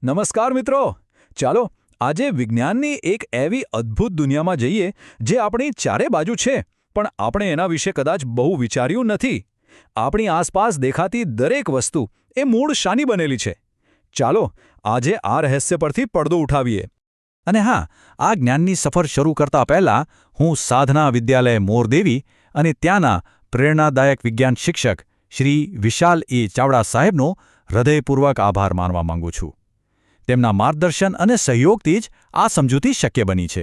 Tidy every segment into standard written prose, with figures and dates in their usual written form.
નમસ્કાર મિત્રો. ચાલો આજે વિજ્ઞાનની એક એવી અદ્ભુત દુનિયામાં જઈએ જે આપણી ચારે બાજુ છે પણ આપણે એના વિશે કદાચ બહુ વિચાર્યું નથી. આપણી આસપાસ દેખાતી દરેક વસ્તુ એ મૂળ શાની બનેલી છે? ચાલો આજે આ રહસ્ય પરથી પડદો ઉઠાવીએ. અને હા, આ જ્ઞાનની સફર શરૂ કરતા પહેલા હું સાધના વિદ્યાલય મોરદેવી અને ત્યાંના પ્રેરણાદાયક વિજ્ઞાન શિક્ષક શ્રી વિશાલ એ ચાવડા સાહેબનો હૃદયપૂર્વક આભાર માનવા માંગુ છું. તેમના માર્ગદર્શન અને સહયોગથી જ આ સમજૂતી શક્ય બની છે.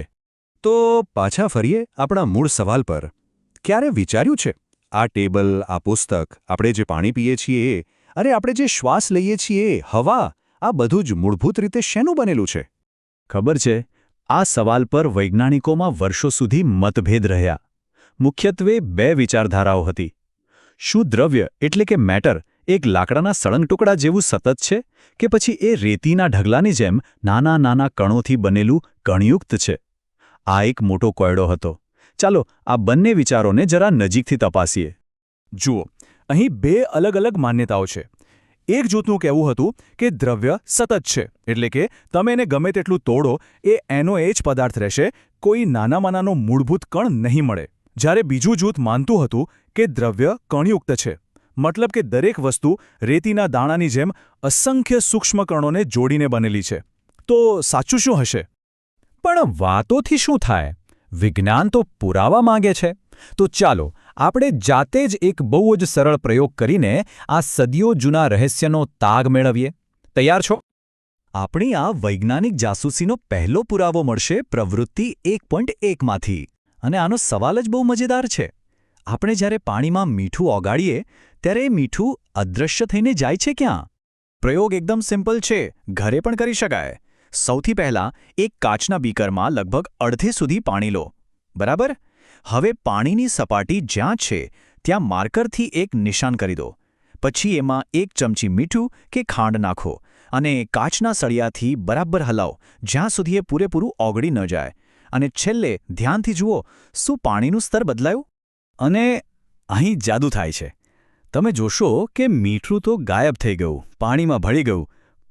તો પાછા ફરીએ આપણા મૂળ સવાલ પર. ક્યારે વિચાર્યું છે આ ટેબલ, આ પુસ્તક, આપણે જે પાણી પીએ છીએ અરે આપણે જે શ્વાસ લઈએ છીએ, હવા, આ બધું જ મૂળભૂત રીતે શેનું બનેલું છે? ખબર છે, આ સવાલ પર વૈજ્ઞાનિકોમાં વર્ષો સુધી મતભેદ રહ્યા. મુખ્યત્વે બે વિચારધારાઓ હતી. શું દ્રવ્ય એટલે કે મેટર એક લાકડાના સળંગ ટુકડા જેવું સતત છે કે પછી એ રેતીના ઢગલાની જેમ નાના નાના કણોથી બનેલું કણયુક્ત છે? આ એક મોટો કોયડો હતો. ચાલો આ બંને વિચારોને જરા નજીકથી તપાસીએ. જુઓ, અહીં બે અલગ અલગ માન્યતાઓ છે. એક જૂથનું કહેવું હતું કે દ્રવ્ય સતત છે, એટલે કે તમે એને ગમે તેટલું તોડો એ એનો એ જ પદાર્થ રહેશે, કોઈ નાનામાં નાનો મૂળભૂત કણ નહીં મળે. જ્યારે બીજું જૂથ માનતું હતું કે દ્રવ્ય કણયુક્ત છે, મતલબ કે દરેક વસ્તુ રેતીના દાણાની જેમ અસંખ્ય સૂક્ષ્મ કણોને જોડીને બનેલી છે. તો સાચું શું હશે? પણ વાતોથી શું થાય? વિજ્ઞાન તો પુરાવા માંગે છે. તો ચાલો આપણે જાતે જ એક બહુ જ સરળ પ્રયોગ કરીને આ સદીઓ જૂના રહસ્યનો તાગ મેળવીએ. તૈયાર છો? આપણી આ વૈજ્ઞાનિક જાસૂસીનો પહેલો પુરાવો મળશે પ્રવૃત્તિ 1.1માંથી. અને આનો સવાલ જ બહુ મજેદાર છે. આપણે જ્યારે પાણીમાં મીઠું ઓગાળીએ ત્યારે એ મીઠું અદૃશ્ય થઈને જાય છે ક્યાં? પ્રયોગ એકદમ સિમ્પલ છે, ઘરે પણ કરી શકાય. સૌથી પહેલાં એક કાચના બીકરમાં લગભગ અડધે સુધી પાણી લો. બરાબર? હવે પાણીની સપાટી જ્યાં છે ત્યાં માર્કરથી એક નિશાન કરી દો. પછી એમાં 1 ચમચી મીઠું કે ખાંડ નાખો અને કાચના સળિયાથી બરાબર હલાવો જ્યાં સુધી એ પૂરેપૂરું ઓગળી ન જાય. અને છેલ્લે ધ્યાનથી જુઓ, શું પાણીનું સ્તર બદલાયું? અને અહીં જાદુ થાય છે. તમે જોશો કે મીઠું તો ગાયબ થઈ ગયું, પાણીમાં ભળી ગયું,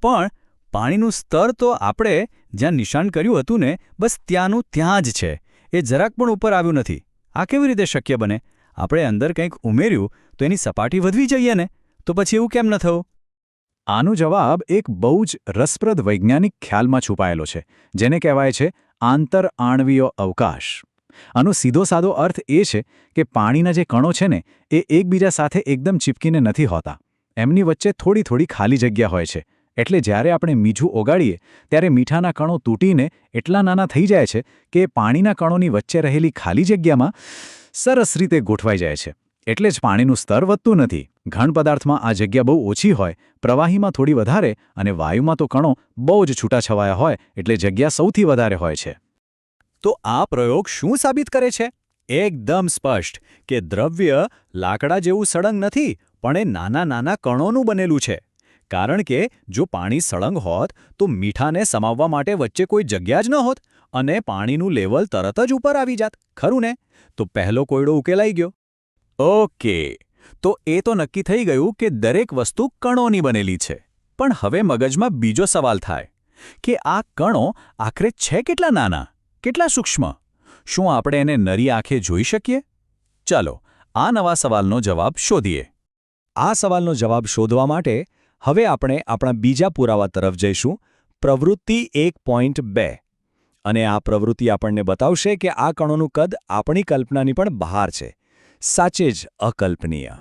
પણ પાણીનું સ્તર તો આપણે જ્યાં નિશાન કર્યું હતું ને બસ ત્યાંનું ત્યાં જ છે. એ જરાક પણ ઉપર આવ્યું નથી. આ કેવી રીતે શક્ય બને? આપણે અંદર કંઈક ઉમેર્યું તો એની સપાટી વધવી જોઈએ ને, તો પછી એવું કેમ ન થયું? આનો જવાબ એક બહુ જ રસપ્રદ વૈજ્ઞાનિક ખ્યાલમાં છુપાયેલો છે, જેને કહેવાય છે આંતરઆણવીય અવકાશ. આનો સીધો સાદો અર્થ એ છે કે પાણીના જે કણો છે ને એ એકબીજા સાથે એકદમ ચીપકીને નથી હોતા. એમની વચ્ચે થોડી થોડી ખાલી જગ્યા હોય છે. એટલે જ્યારે આપણે મીઠું ઓગાળીએ ત્યારે મીઠાના કણો તૂટીને એટલા નાના થઈ જાય છે કે પાણીના કણોની વચ્ચે રહેલી ખાલી જગ્યામાં સરસ રીતે ગોઠવાઈ જાય છે. એટલે જ પાણીનું સ્તર વધતું નથી. ઘન પદાર્થમાં આ જગ્યા બહુ ઓછી હોય, પ્રવાહીમાં થોડી વધારે અને વાયુમાં તો કણો બહુ જ છૂટાછવાયા હોય એટલે જગ્યા સૌથી વધારે હોય છે. તો આ પ્રયોગ શું સાબિત કરે છે? એકદમ સ્પષ્ટ કે દ્રવ્ય લાકડા જેવું સળંગ નથી, પણ એ નાના નાના કણોનું બનેલું છે. કારણ કે જો પાણી સળંગ હોત તો મીઠાને સમાવવા માટે વચ્ચે કોઈ જગ્યા જ ન હોત અને પાણીનું લેવલ તરત જ ઉપર આવી જાત. ખરું ને? તો પહેલો કોયડો ઉકેલાઈ ગયો. ઓકે, તો એ તો નક્કી થઈ ગયું કે દરેક વસ્તુ કણોની બનેલી છે. પણ હવે મગજમાં બીજો સવાલ થાય કે આ કણો આખરે છે કેટલા નાના, કેટલા સૂક્ષ્મ? શું આપણે એને નરી આંખે જોઈ શકીએ? ચાલો આ નવા સવાલનો જવાબ શોધીએ. આ સવાલનો જવાબ શોધવા માટે હવે આપણે આપણા બીજા પુરાવા તરફ જઈશું, પ્રવૃત્તિ 1.2. અને આ પ્રવૃત્તિ આપણને બતાવશે કે આ કણોનું કદ આપણી કલ્પનાની પણ બહાર છે. સાચે જ અકલ્પનીય.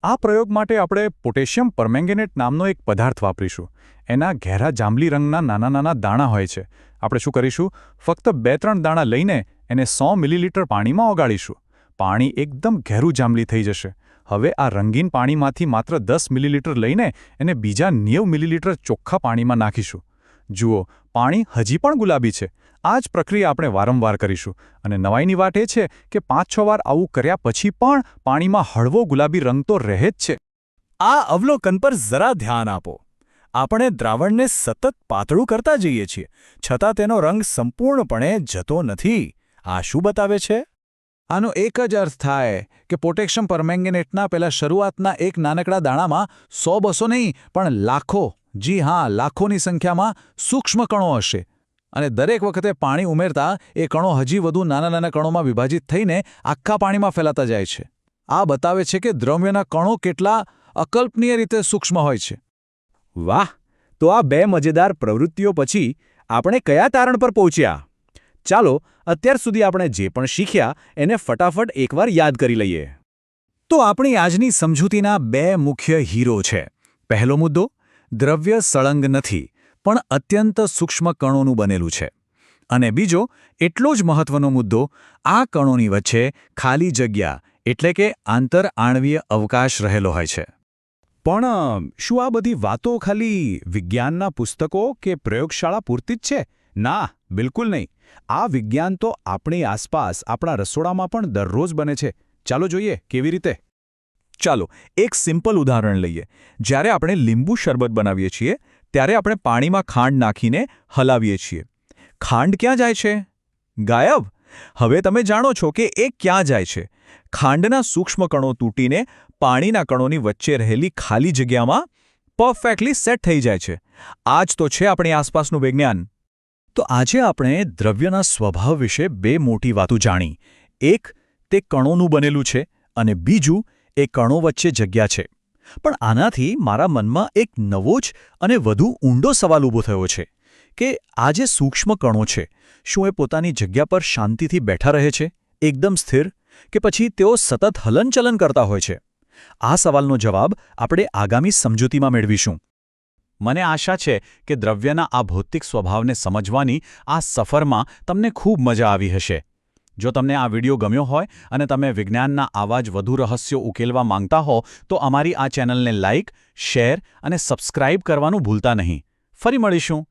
આ પ્રયોગ માટે આપણે પોટેશિયમ પરમેંગેનેટ નામનો એક પદાર્થ વાપરીશું. એના ઘેરા જાંબલી રંગના નાના નાના દાણા હોય છે. આપણે શું કરીશું? ફક્ત 2-3 દાણા લઈને એને 100 મિલીલીટર પાણીમાં ઓગાળીશું. પાણી એકદમ ઘેરું જાંબલી થઈ જશે. હવે આ રંગીન પાણીમાંથી માત્ર 10 મિલીલીટર લઈને એને બીજા 90 મિલીલીટર ચોખ્ખા પાણીમાં નાખીશું. જુઓ, પાણી હજી પણ ગુલાબી છે. આ જ પ્રક્રિયા આપણે વારંવાર કરીશું. અને નવાઈની વાત એ છે કે 5-6 વાર આવું કર્યા પછી પણ પાણીમાં હળવો ગુલાબી રંગ તો રહે જ છે. આ અવલોકન પર જરા ધ્યાન આપો. આપણે દ્રાવણને સતત પાતળું કરતા જઈએ છીએ, છતાં તેનો રંગ સંપૂર્ણપણે જતો નથી. આ શું બતાવે છે? આનો એક જ અર્થ થાય કે પોટેશિયમ પરમેંગેનેટના પેલા શરૂઆતના એક નાનકડા દાણામાં 100-200 નહીં પણ લાખો જી હા, લાખોની સંખ્યામાં સૂક્ષ્મ કણો હશે અને દરેક વખતે પાણી ઉમેરતા એ કણો હજી વધુ નાના નાના કણોમાં વિભાજિત થઈને આખા પાણીમાં ફેલાતા જાય છે. આ બતાવે છે કે દ્રવ્યના કણો કેટલા અકલ્પનીય રીતે સૂક્ષ્મ હોય છે. વાહ! તો આ બે મજેદાર પ્રવૃત્તિઓ પછી આપણે કયા તારણ પર પહોંચ્યા? ચાલો અત્યાર સુધી આપણે જે પણ શીખ્યા એને ફટાફટ એકવાર યાદ કરી લઈએ. તો આપણી આજની સમજૂતીના બે મુખ્ય હીરો છે. પહેલો મુદ્દો, દ્રવ્ય સળંગ નથી પણ અત્યંત સૂક્ષ્મ કણોનું બનેલું છે. અને બીજો, એટલો જ મહત્વનો મુદ્દો, આ કણોની વચ્ચે ખાલી જગ્યા એટલે કે આંતરઆણવીય અવકાશ રહેલો હોય છે. પણ શું આ બધી વાતો ખાલી વિજ્ઞાનના પુસ્તકો કે પ્રયોગશાળા પૂરતી જ છે? ના, બિલકુલ નહીં. આ વિજ્ઞાન તો આપણી આસપાસ આપણા રસોડામાં પણ દરરોજ બને છે. ચાલો જોઈએ કેવી રીતે. ચાલો એક સિમ્પલ ઉદાહરણ લઈએ. જ્યારે આપણે લીંબુ શરબત બનાવીએ છીએ ત્યારે આપણે પાણીમાં ખાંડ નાખીને હલાવીએ છીએ. ખાંડ ક્યાં જાય છે? ગાયબ. હવે તમે જાણો છો કે એ ક્યાં જાય છે. ખાંડના સૂક્ષ્મ કણો તૂટીને પાણીના કણોની વચ્ચે રહેલી ખાલી જગ્યામાં પરફેક્ટલી સેટ થઈ જાય છે. આ જ તો છે આપણી આસપાસનું વિજ્ઞાન. તો આજે આપણે દ્રવ્યના સ્વભાવ વિશે બે મોટી વાતો જાણી. એક, તે કણોનું બનેલું છે અને બીજું, એ કણો વચ્ચે જગ્યા છે. પણ આનાથી મારા મનમાં એક નવો જ અને વધુ ઊંડો સવાલ ઊભો થયો છે કે આ જે સૂક્ષ્મ કણો છે, શું એ પોતાની જગ્યા પર શાંતિથી બેઠા રહે છે, એકદમ સ્થિર, કે પછી તેઓ સતત હલનચલન કરતા હોય છે? આ સવાલનો જવાબ આપણે આગામી સમજૂતીમાં મેળવીશું. મને આશા છે કે દ્રવ્યના આ ભૌતિક સ્વભાવને સમજવાની આ સફરમાં તમને ખૂબ મજા આવી હશે. જો તમને આ વિડિયો ગમ્યો હોય અને તમે વિજ્ઞાનના આવા જ વધુ રહસ્યો ઉકેલવા માંગતા હો તો અમારી આ ચેનલને લાઇક, શેર અને સબસ્ક્રાઇબ કરવાનું ભૂલતા નહીં. ફરી મળીશું.